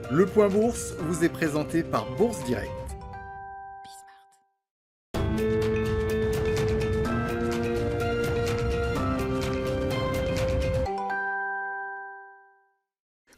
Le Point Bourse vous est présenté par Bourse Direct.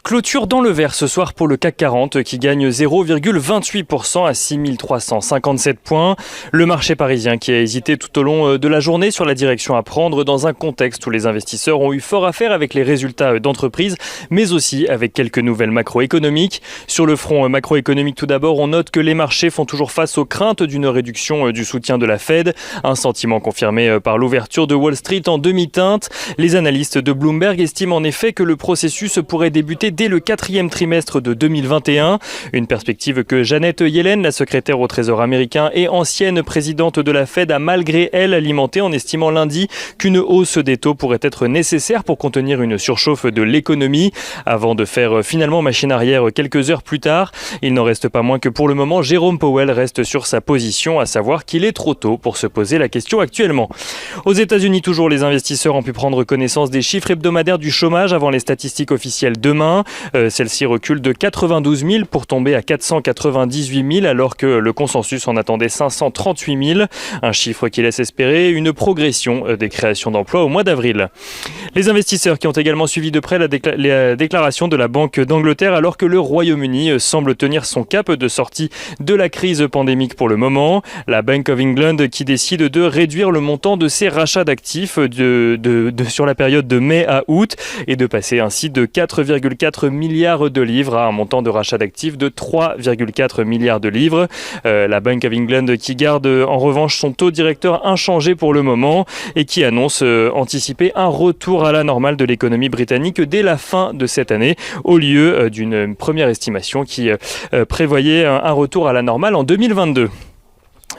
Clôture dans le vert ce soir pour le CAC 40 qui gagne 0,28% à 6357 points. Le marché parisien qui a hésité tout au long de la journée sur la direction à prendre dans un contexte où les investisseurs ont eu fort à faire avec les résultats d'entreprises, mais aussi avec quelques nouvelles macroéconomiques. Sur le front macroéconomique tout d'abord, on note que les marchés font toujours face aux craintes d'une réduction du soutien de la Fed, un sentiment confirmé par l'ouverture de Wall Street en demi-teinte. Les analystes de Bloomberg estiment en effet que le processus pourrait débuter dès le 4e trimestre de 2021. Une perspective que Janet Yellen, la secrétaire au Trésor américain et ancienne présidente de la Fed, a malgré elle alimentée en estimant lundi qu'une hausse des taux pourrait être nécessaire pour contenir une surchauffe de l'économie. Avant de faire finalement machine arrière quelques heures plus tard, il n'en reste pas moins que pour le moment, Jérôme Powell reste sur sa position, à savoir qu'il est trop tôt pour se poser la question actuellement. Aux États-Unis toujours, les investisseurs ont pu prendre connaissance des chiffres hebdomadaires du chômage avant les statistiques officielles demain. Celle-ci recule de 92 000 pour tomber à 498 000 alors que le consensus en attendait 538 000. Un chiffre qui laisse espérer une progression des créations d'emplois au mois d'avril. Les investisseurs qui ont également suivi de près la déclaration de la Banque d'Angleterre alors que le Royaume-Uni semble tenir son cap de sortie de la crise pandémique pour le moment. La Bank of England qui décide de réduire le montant de ses rachats d'actifs sur la période de mai à août et de passer ainsi de 4,4 milliards de livres à un montant de rachat d'actifs de 3,4 milliards de livres. La Bank of England qui garde en revanche son taux directeur inchangé pour le moment et qui annonce anticiper un retour à la normale de l'économie britannique dès la fin de cette année au lieu d'une première estimation qui prévoyait un retour à la normale en 2022.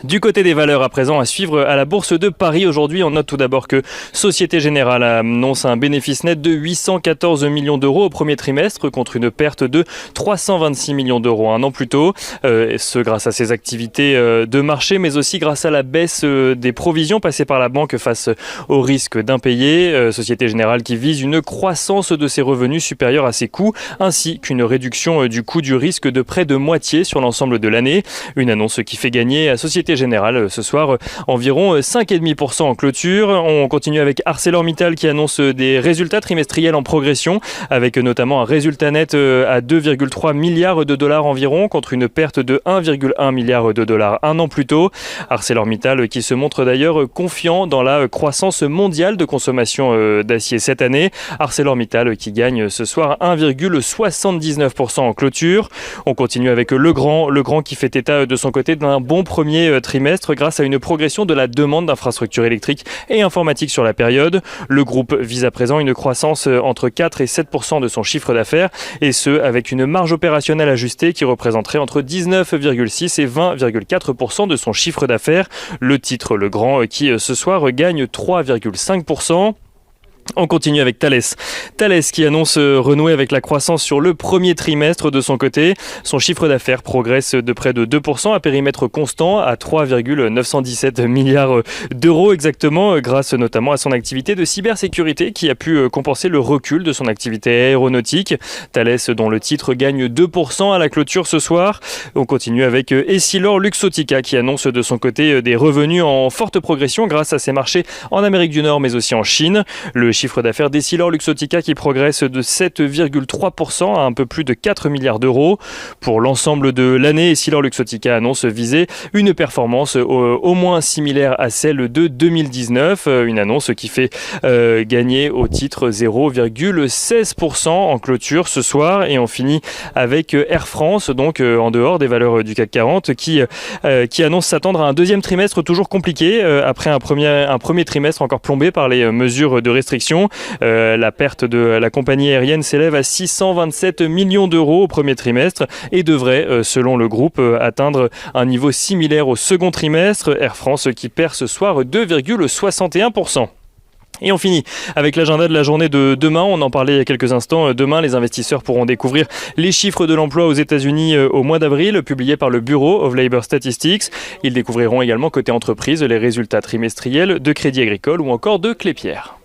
Du côté des valeurs à présent à suivre à la Bourse de Paris aujourd'hui, on note tout d'abord que Société Générale annonce un bénéfice net de 814 millions d'euros au premier trimestre contre une perte de 326 millions d'euros un an plus tôt. Ce grâce à ses activités de marché mais aussi grâce à la baisse des provisions passées par la banque face au risque d'impayé. Société Générale qui vise une croissance de ses revenus supérieure à ses coûts ainsi qu'une réduction du coût du risque de près de moitié sur l'ensemble de l'année. Une annonce qui fait gagner à Société Générale ce soir environ 5,5% en clôture. On continue avec ArcelorMittal qui annonce des résultats trimestriels en progression avec notamment un résultat net à 2,3 milliards de dollars environ contre une perte de 1,1 milliard de dollars un an plus tôt. ArcelorMittal qui se montre d'ailleurs confiant dans la croissance mondiale de consommation d'acier cette année. ArcelorMittal qui gagne ce soir 1,79% en clôture. On continue avec Legrand qui fait état de son côté d'un bon premier trimestre grâce à une progression de la demande d'infrastructures électriques et informatiques sur la période. Le groupe vise à présent une croissance entre 4 et 7% de son chiffre d'affaires et ce avec une marge opérationnelle ajustée qui représenterait entre 19,6 et 20,4% de son chiffre d'affaires. Le titre Legrand qui ce soir gagne 3,5%. On continue avec Thales. Thales qui annonce renouer avec la croissance sur le premier trimestre de son côté. Son chiffre d'affaires progresse de près de 2% à périmètre constant à 3,917 milliards d'euros exactement grâce notamment à son activité de cybersécurité qui a pu compenser le recul de son activité aéronautique. Thales dont le titre gagne 2% à la clôture ce soir. On continue avec Essilor-Luxottica qui annonce de son côté des revenus en forte progression grâce à ses marchés en Amérique du Nord mais aussi en Chine. Le chiffre d'affaires d'Essilor-Luxottica qui progresse de 7,3% à un peu plus de 4 milliards d'euros. Pour l'ensemble de l'année, Essilor-Luxottica annonce viser une performance au moins similaire à celle de 2019. Une annonce qui fait gagner au titre 0,16% en clôture ce soir. Et on finit avec Air France, donc en dehors des valeurs du CAC 40, qui annonce s'attendre à un deuxième trimestre toujours compliqué après un premier trimestre encore plombé par les mesures de restriction. La perte de la compagnie aérienne s'élève à 627 millions d'euros au premier trimestre et devrait, selon le groupe, atteindre un niveau similaire au second trimestre. Air France qui perd ce soir 2,61%. Et on finit avec l'agenda de la journée de demain. On en parlait il y a quelques instants. Demain, les investisseurs pourront découvrir les chiffres de l'emploi aux États-Unis au mois d'avril, publiés par le Bureau of Labor Statistics. Ils découvriront également côté entreprise les résultats trimestriels de Crédit Agricole ou encore de Clépierre.